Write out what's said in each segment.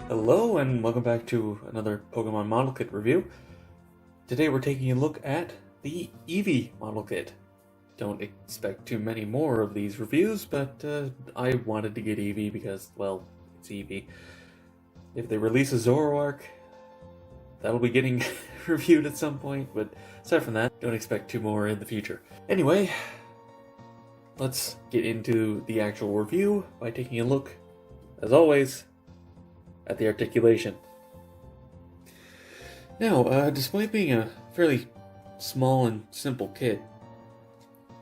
Hello and welcome back to another Pokemon model kit review. Today we're taking a look at the Eevee model kit. Don't expect too many more of these reviews, but I wanted to get Eevee because, well, it's Eevee. If they release a Zoroark, that'll be getting reviewed at some point, but aside from that, don't expect two more in the future. Anyway, let's get into the actual review by taking a look, as always, at the articulation. Now, despite being a fairly small and simple kit,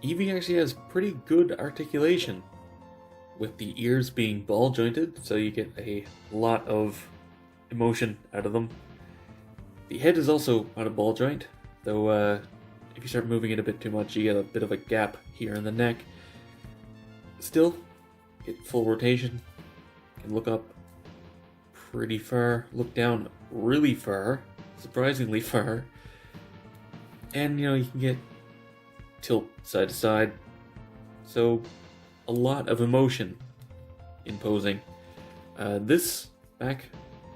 Eevee actually has pretty good articulation, with the ears being ball jointed, so you get a lot of emotion out of them. The head is also on a ball joint, though if you start moving it a bit too much, you get a bit of a gap here in the neck. Still, get full rotation, can look up pretty far, look down really far, surprisingly far, and you can get tilt side to side, so a lot of emotion in posing. This back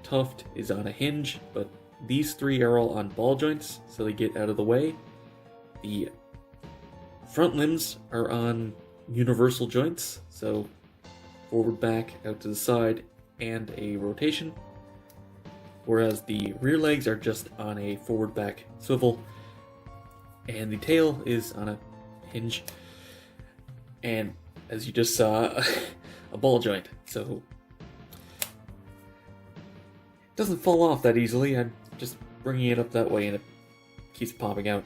tuft is on a hinge, but these three are all on ball joints, so they get out of the way. The front limbs are on universal joints, so forward, back, out to the side, and a rotation, whereas the rear legs are just on a forward back swivel, and the tail is on a hinge, and as you just saw, a ball joint, so it doesn't fall off that easily. I'm just bringing it up that way and it keeps popping out.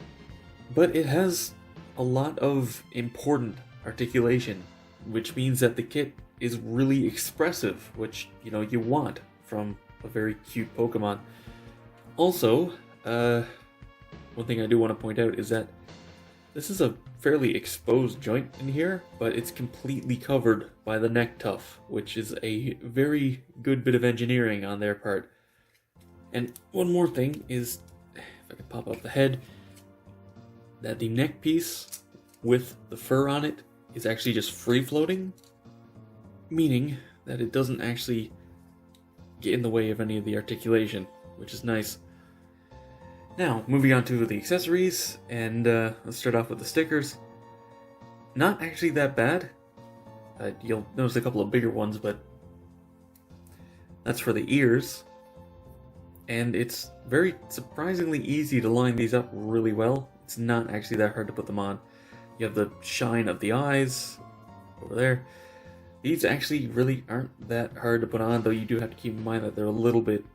But it has a lot of important articulation, which means that the kit is really expressive, which, you want from a very cute Pokemon. Also, one thing I do want to point out is that this is a fairly exposed joint in here, but it's completely covered by the neck tuft, which is a very good bit of engineering on their part. And one more thing is, if I can pop up the head, that the neck piece with the fur on it is actually just free floating, meaning that it doesn't actually get in the way of any of the articulation, which is nice. Now, moving on to the accessories, and let's start off with the stickers. Not actually that bad. You'll notice a couple of bigger ones, but that's for the ears. And it's very surprisingly easy to line these up really well. It's not actually that hard to put them on. You have the shine of the eyes over there. These actually really aren't that hard to put on, though you do have to keep in mind that they're a little bit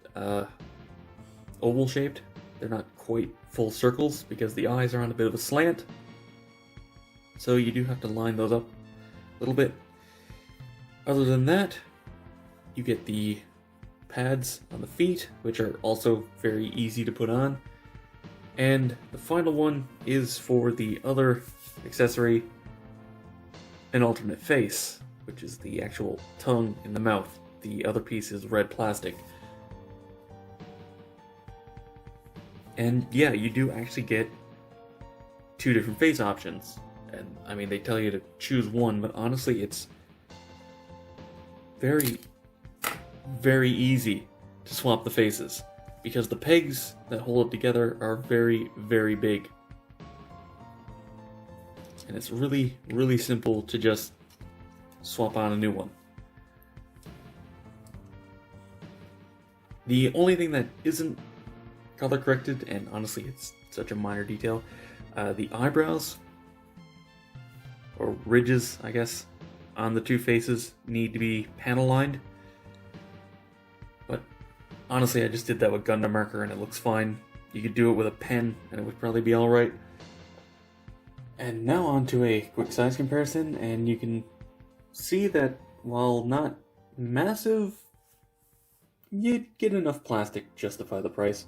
oval shaped. They're not quite full circles because the eyes are on a bit of a slant. So you do have to line those up a little bit. Other than that, you get the pads on the feet, which are also very easy to put on. And the final one is for the other accessory, an alternate face, which is the actual tongue in the mouth. The other piece is red plastic. And yeah, you do actually get two different face options. And I mean, they tell you to choose one, but honestly, it's very, very easy to swap the faces, because the pegs that hold it together are very, very big. And it's really, really simple to just swap on a new one. The only thing that isn't color corrected, and honestly it's such a minor detail, the eyebrows, or ridges I guess, on the two faces need to be panel lined. But honestly, I just did that with Gundam marker and it looks fine. You could do it with a pen and it would probably be alright. And now on to a quick size comparison, and you can see that while not massive, you'd get enough plastic to justify the price.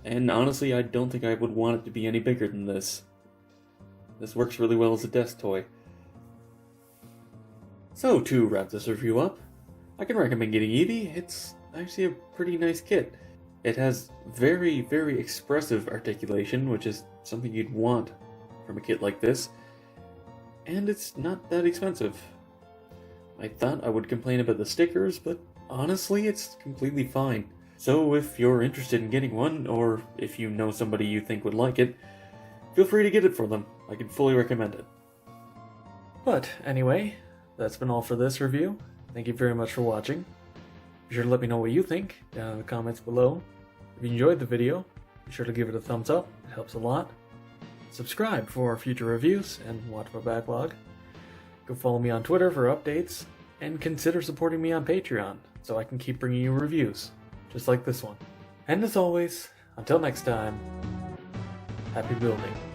And honestly, I don't think I would want it to be any bigger than this. This works really well as a desk toy. So, to wrap this review up, I can recommend getting Eevee. It's actually a pretty nice kit. It has very, very expressive articulation, which is something you'd want from a kit like this. And it's not that expensive. I thought I would complain about the stickers, but honestly, it's completely fine. So if you're interested in getting one, or if you know somebody you think would like it, feel free to get it for them. I can fully recommend it. But anyway, that's been all for this review. Thank you very much for watching. Be sure to let me know what you think down in the comments below. If you enjoyed the video, be sure to give it a thumbs up. It helps a lot. Subscribe for future reviews and watch my backlog. Go follow me on Twitter for updates, and consider supporting me on Patreon so I can keep bringing you reviews, just like this one. And as always, until next time, happy building.